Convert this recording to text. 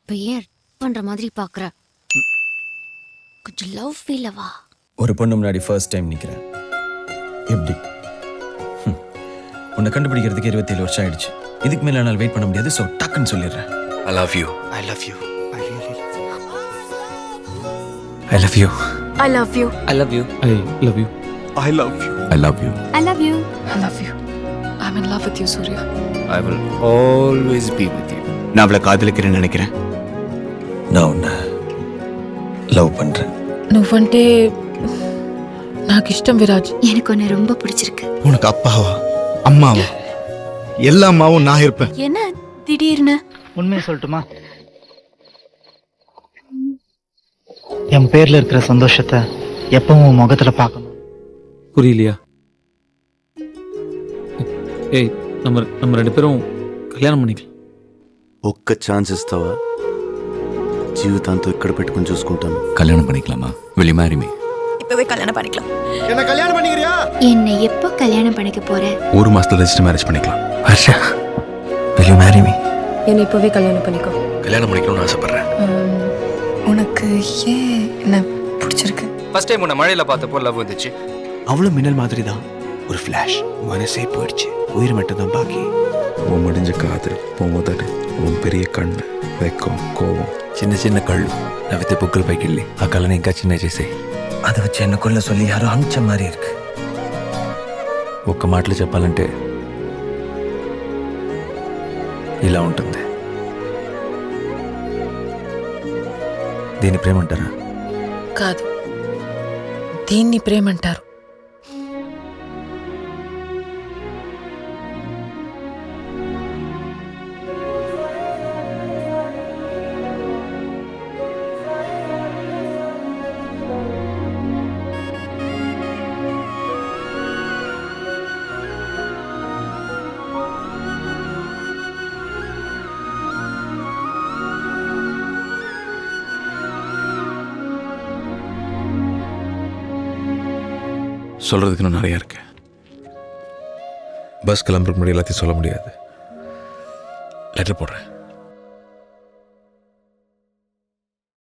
இப்ப ஏன் பண்ற மாதிரி பாக்குற? கொஞ்சம் லவ் ஃபீலவா? ஒரு பொண்ணு முன்னாடி ஃபர்ஸ்ட் டைம் நிக்கிறேன். எப்படி? உன்னை கண்டுபிடிக்கிறதுக்கு 27 வருஷம் ஆயிடுச்சு. இதுக்கு மேல என்னால் வெயிட் பண்ண முடியாது. ஸோ டக்குன்னு சொல்லிடுறேன். I love you. I love you. I really love you. I love you. I love you. I love you. I love you. I love you. I love you. I love you. I love you. I'm in love with you, Surya. I will always be with you. நான் அவளை காதலிக்கிறேன்னு நினைக்கிறேன். நான் உன்னை love பண்றேன். నువ్వంటే నాకు ఇష్టం విరాజ్. எனக்கு உன்னை ரொம்ப பிடிச்சிருக்கு. உனக்கு அப்பாவா அம்மாவா எல்லா அம்மாவும் நான் இருப்பேன். என்ன திடீர்னு? உண்மையை சொல்லட்டுமா? என் பேர்ல இருக்கிற சந்தோஷத்தை எப்பவும் உன் முகத்துல பார்க்கணும். புரியலையா? ஏய், நம்ம 2 பேரும் కళ్యాణం பண்ணிக்கலாம். ఒక్క ఛాన్స్ ఇస్తావా? జీవితాంతం ఇక్కడ పెట్టుకుని చూసుకుంటాను. కళ్యాణం பண்ணிக்கலாமா? will you marry me? இப்பவே கல்யாணம் பண்ணிக்கலாம். என்ன கல்யாணம் பண்ணிக்கிறியா? என்னை எப்போ கல்யாணம் பண்ணிக்க போற? ஒரு மாசத்துல ரெஜிஸ்டர் மேரேஜ் பண்ணிக்கலாம். Harsha, will you marry me? என்னை இப்பவே கல்யாணம் பண்ணிக்கோ. கல்யாணம் பண்ணிக்கணும்னு ஆசைப்படுறேன். உனக்கு ஏன் என்ன பிடிச்சிருக்கு? ஃபர்ஸ்ட் டைம் உன்னை மழையில பார்த்தப்போ லவ் வந்துச்சு. அவ்வளவு மின்னல் மாதிரி தான். ஒரு ஃபிளாஷ். மனசே போயிடுச்சு. உயிர் மட்டும் தான் பாக்கி. உன் முடிஞ்ச காதல், உன் உதடு, உன் பெரிய కన్ను, వెక్కం, కోపం, చిన్న చిన్న కళ్ళు నవ్వితే బుగ్గలు పైకి వెళ్ళి ఆ కళ్ళని ఇంకా చిన్న చేసే. அதை வச்சு என்னக்குள்ள சொல்லி யாரோ அமிச்ச மாதிரி இருக்கு. ఒక్క మాటలో చెప్పాలంటే ఇలా ఉంటుంది. దీని ప్రేమ అంటారా? కాదు, దీన్ని ప్రేమంటారు. சொல்கிறதுக்கு இன்னும் நிறையா இருக்கு. பஸ் கிளம்புறதுக்கு முன்னாடி எல்லாத்தையும் சொல்ல முடியாது. லெட்டர் போடுறேன்.